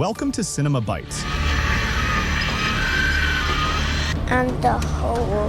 Welcome to Cinema Bites. And the hole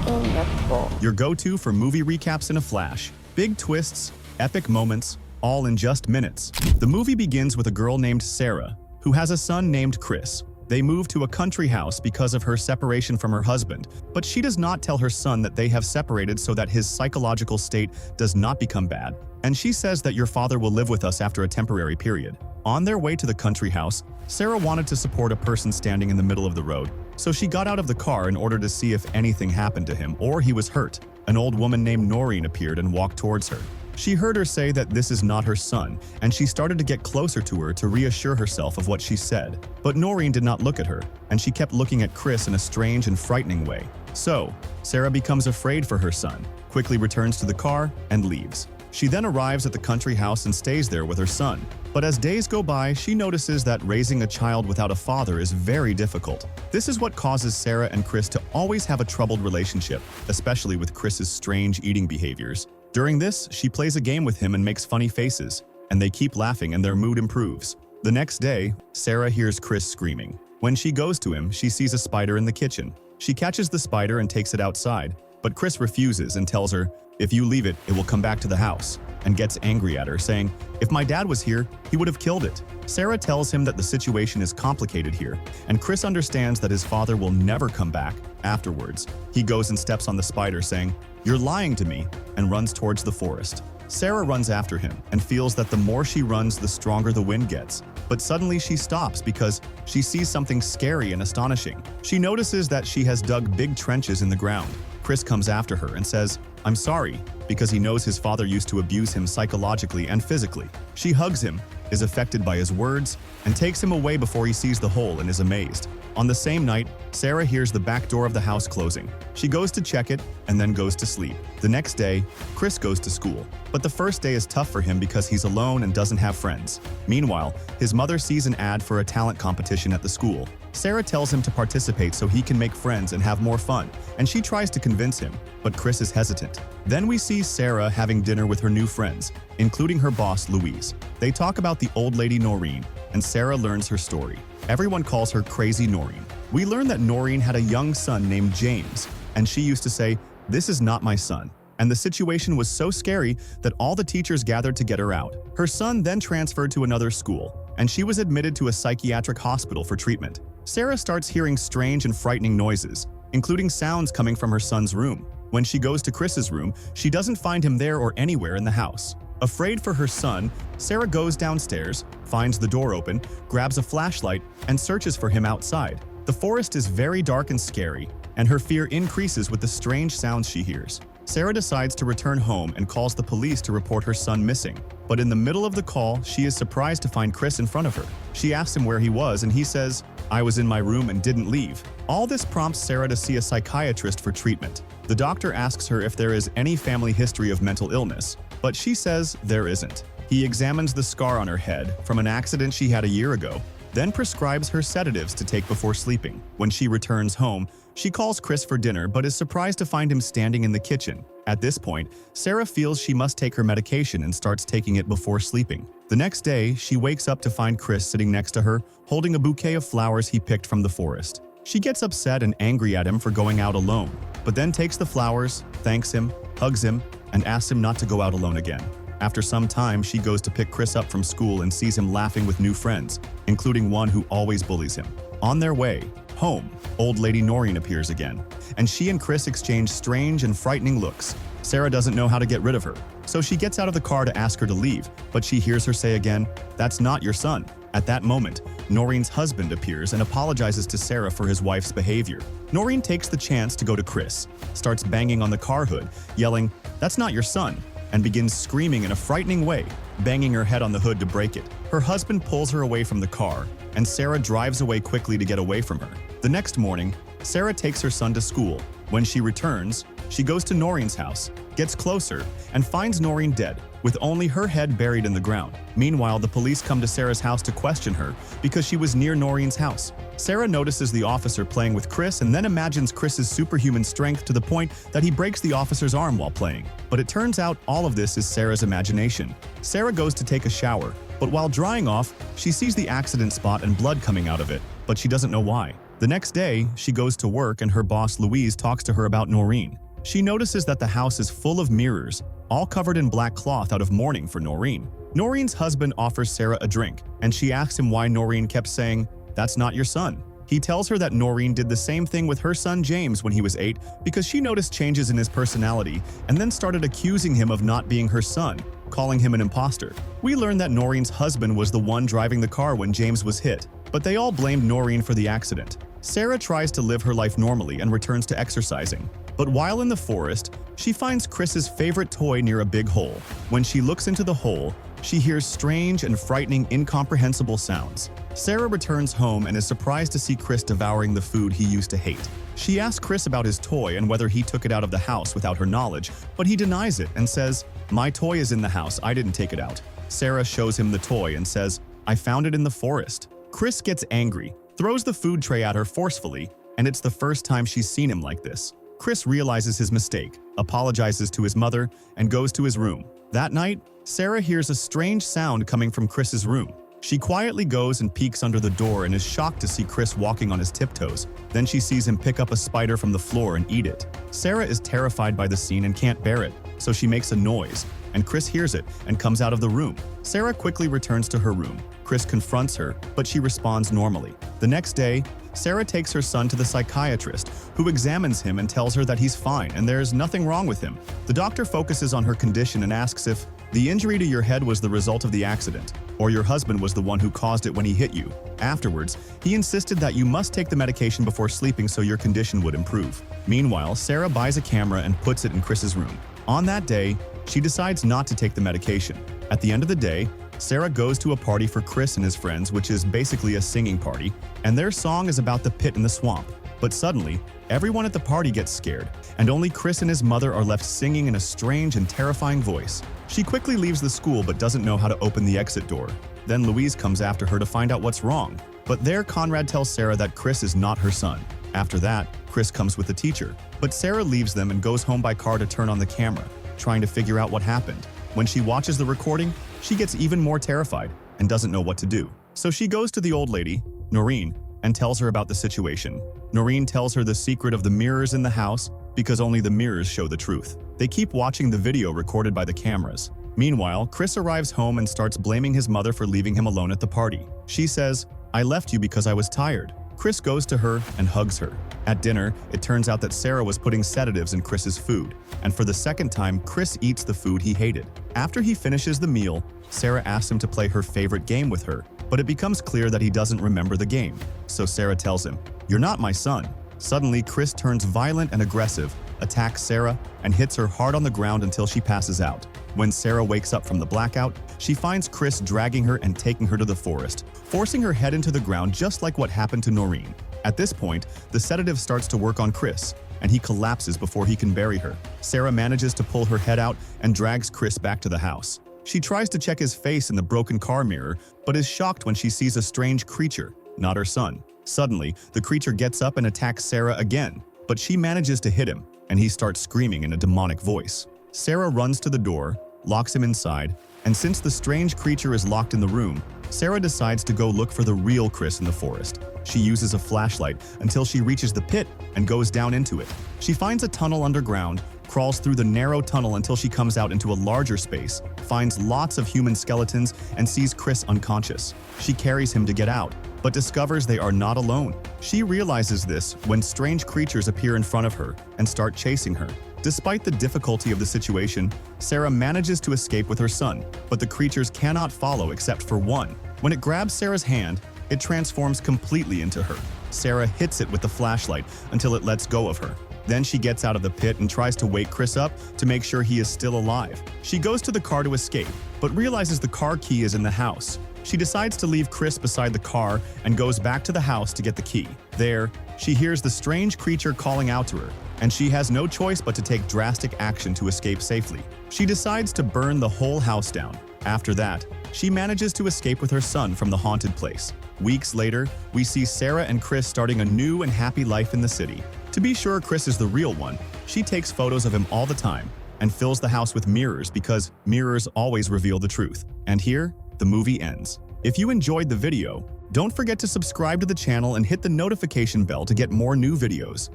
in the bowl. Your go-to for movie recaps in a flash. Big twists, epic moments, all in just minutes. The movie begins with a girl named Sarah, who has a son named Chris. They move to a country house because of her separation from her husband, but she does not tell her son that they have separated so that his psychological state does not become bad. And she says that your father will live with us after a temporary period. On their way to the country house, Sarah wanted to support a person standing in the middle of the road, so she got out of the car in order to see if anything happened to him or he was hurt. An old woman named Noreen appeared and walked towards her. She heard her say that this is not her son, and she started to get closer to her to reassure herself of what she said. But Noreen did not look at her, and she kept looking at Chris in a strange and frightening way. So, Sarah becomes afraid for her son, quickly returns to the car, and leaves. She then arrives at the country house and stays there with her son. But as days go by, she notices that raising a child without a father is very difficult. This is what causes Sarah and Chris to always have a troubled relationship, especially with Chris's strange eating behaviors. During this, she plays a game with him and makes funny faces, and they keep laughing and their mood improves. The next day, Sarah hears Chris screaming. When she goes to him, she sees a spider in the kitchen. She catches the spider and takes it outside, but Chris refuses and tells her, "If you leave it, it will come back to the house," and gets angry at her, saying, "If my dad was here, he would have killed it." Sarah tells him that the situation is complicated here, and Chris understands that his father will never come back afterwards. He goes and steps on the spider, saying, "You're lying to me," and runs towards the forest. Sarah runs after him and feels that the more she runs, the stronger the wind gets. But suddenly she stops because she sees something scary and astonishing. She notices that she has dug big trenches in the ground. Chris comes after her and says, "I'm sorry," because he knows his father used to abuse him psychologically and physically. She hugs him, is affected by his words, and takes him away before he sees the hole and is amazed. On the same night, Sarah hears the back door of the house closing. She goes to check it and then goes to sleep. The next day, Chris goes to school, but the first day is tough for him because he's alone and doesn't have friends. Meanwhile, his mother sees an ad for a talent competition at the school. Sarah tells him to participate so he can make friends and have more fun, and she tries to convince him, but Chris is hesitant. Then we see Sarah having dinner with her new friends, including her boss, Louise. They talk about the old lady Noreen, and Sarah learns her story. Everyone calls her Crazy Noreen. We learn that Noreen had a young son named James, and she used to say, "This is not my son." And the situation was so scary that all the teachers gathered to get her out. Her son then transferred to another school, and she was admitted to a psychiatric hospital for treatment. Sarah starts hearing strange and frightening noises, including sounds coming from her son's room. When she goes to Chris's room, she doesn't find him there or anywhere in the house. Afraid for her son, Sarah goes downstairs, finds the door open, grabs a flashlight, and searches for him outside. The forest is very dark and scary, and her fear increases with the strange sounds she hears. Sarah decides to return home and calls the police to report her son missing. But in the middle of the call, she is surprised to find Chris in front of her. She asks him where he was, and he says, "I was in my room and didn't leave." All this prompts Sarah to see a psychiatrist for treatment. The doctor asks her if there is any family history of mental illness, but she says there isn't. He examines the scar on her head from an accident she had a year ago, then prescribes her sedatives to take before sleeping. When she returns home, she calls Chris for dinner but is surprised to find him standing in the kitchen. At this point, Sarah feels she must take her medication and starts taking it before sleeping. The next day, she wakes up to find Chris sitting next to her, holding a bouquet of flowers he picked from the forest. She gets upset and angry at him for going out alone, but then takes the flowers, thanks him, hugs him, and asks him not to go out alone again. After some time, she goes to pick Chris up from school and sees him laughing with new friends, including one who always bullies him. On their way home, old lady Noreen appears again, and she and Chris exchange strange and frightening looks. Sarah doesn't know how to get rid of her, so she gets out of the car to ask her to leave, but she hears her say again, "That's not your son." At that moment, Noreen's husband appears and apologizes to Sarah for his wife's behavior. Noreen takes the chance to go to Chris, starts banging on the car hood, yelling, "That's not your son," and begins screaming in a frightening way, banging her head on the hood to break it. Her husband pulls her away from the car, and Sarah drives away quickly to get away from her. The next morning, Sarah takes her son to school. When she returns, she goes to Noreen's house, gets closer, and finds Noreen dead, with only her head buried in the ground. Meanwhile, the police come to Sarah's house to question her because she was near Noreen's house. Sarah notices the officer playing with Chris and then imagines Chris's superhuman strength to the point that he breaks the officer's arm while playing. But it turns out all of this is Sarah's imagination. Sarah goes to take a shower, But while drying off, she sees the accident spot and blood coming out of it, but she doesn't know why. The next day, she goes to work and her boss Louise talks to her about Noreen. She notices that the house is full of mirrors, all covered in black cloth out of mourning for Noreen. Noreen's husband offers Sarah a drink, and she asks him why Noreen kept saying, "That's not your son." He tells her that Noreen did the same thing with her son James when he was 8 because she noticed changes in his personality and then started accusing him of not being her son, calling him an imposter. We learn that Noreen's husband was the one driving the car when James was hit, but they all blamed Noreen for the accident. Sarah tries to live her life normally and returns to exercising. But while in the forest, she finds Chris's favorite toy near a big hole. When she looks into the hole, she hears strange and frightening, incomprehensible sounds. Sarah returns home and is surprised to see Chris devouring the food he used to hate. She asks Chris about his toy and whether he took it out of the house without her knowledge, but he denies it and says, "My toy is in the house, I didn't take it out." Sarah shows him the toy and says, "I found it in the forest." Chris gets angry, throws the food tray at her forcefully, and it's the first time she's seen him like this. Chris realizes his mistake, apologizes to his mother, and goes to his room. That night, Sarah hears a strange sound coming from Chris's room. She quietly goes and peeks under the door and is shocked to see Chris walking on his tiptoes. Then she sees him pick up a spider from the floor and eat it. Sarah is terrified by the scene and can't bear it, so she makes a noise, and Chris hears it and comes out of the room. Sarah quickly returns to her room. Chris confronts her, but she responds normally. The next day, Sarah takes her son to the psychiatrist, who examines him and tells her that he's fine and there's nothing wrong with him. The doctor focuses on her condition and asks if the injury to your head was the result of the accident, or your husband was the one who caused it when he hit you. Afterwards, he insisted that you must take the medication before sleeping so your condition would improve. Meanwhile, Sarah buys a camera and puts it in Chris's room. On that day, she decides not to take the medication. At the end of the day, Sarah goes to a party for Chris and his friends, which is basically a singing party, and their song is about the pit in the swamp. But suddenly, everyone at the party gets scared, and only Chris and his mother are left singing in a strange and terrifying voice. She quickly leaves the school but doesn't know how to open the exit door. Then Louise comes after her to find out what's wrong. But there Conrad tells Sarah that Chris is not her son. After that, Chris comes with the teacher. But Sarah leaves them and goes home by car to turn on the camera, trying to figure out what happened. When she watches the recording, she gets even more terrified and doesn't know what to do. So she goes to the old lady, Noreen, and tells her about the situation. Noreen tells her the secret of the mirrors in the house because only the mirrors show the truth. They keep watching the video recorded by the cameras. Meanwhile, Chris arrives home and starts blaming his mother for leaving him alone at the party. She says, "I left you because I was tired." Chris goes to her and hugs her. At dinner, it turns out that Sarah was putting sedatives in Chris's food, and for the second time, Chris eats the food he hated. After he finishes the meal, Sarah asks him to play her favorite game with her, but it becomes clear that he doesn't remember the game. So Sarah tells him, "You're not my son." Suddenly, Chris turns violent and aggressive, attacks Sarah, and hits her hard on the ground until she passes out. When Sarah wakes up from the blackout, she finds Chris dragging her and taking her to the forest, forcing her head into the ground just like what happened to Noreen. At this point, the sedative starts to work on Chris, and he collapses before he can bury her. Sarah manages to pull her head out and drags Chris back to the house. She tries to check his face in the broken car mirror, but is shocked when she sees a strange creature, not her son. Suddenly, the creature gets up and attacks Sarah again, but she manages to hit him, and he starts screaming in a demonic voice. Sarah runs to the door, locks him inside, and since the strange creature is locked in the room, Sarah decides to go look for the real Chris in the forest. She uses a flashlight until she reaches the pit and goes down into it. She finds a tunnel underground, crawls through the narrow tunnel until she comes out into a larger space, finds lots of human skeletons, and sees Chris unconscious. She carries him to get out, but discovers they are not alone. She realizes this when strange creatures appear in front of her and start chasing her. Despite the difficulty of the situation, Sarah manages to escape with her son, but the creatures cannot follow except for one. When it grabs Sarah's hand, it transforms completely into her. Sarah hits it with the flashlight until it lets go of her. Then she gets out of the pit and tries to wake Chris up to make sure he is still alive. She goes to the car to escape, but realizes the car key is in the house. She decides to leave Chris beside the car and goes back to the house to get the key. There, she hears the strange creature calling out to her, and she has no choice but to take drastic action to escape safely. She decides to burn the whole house down. After that, she manages to escape with her son from the haunted place. Weeks later, we see Sarah and Chris starting a new and happy life in the city. To be sure Chris is the real one, she takes photos of him all the time and fills the house with mirrors because mirrors always reveal the truth. And here, the movie ends. If you enjoyed the video, don't forget to subscribe to the channel and hit the notification bell to get more new videos.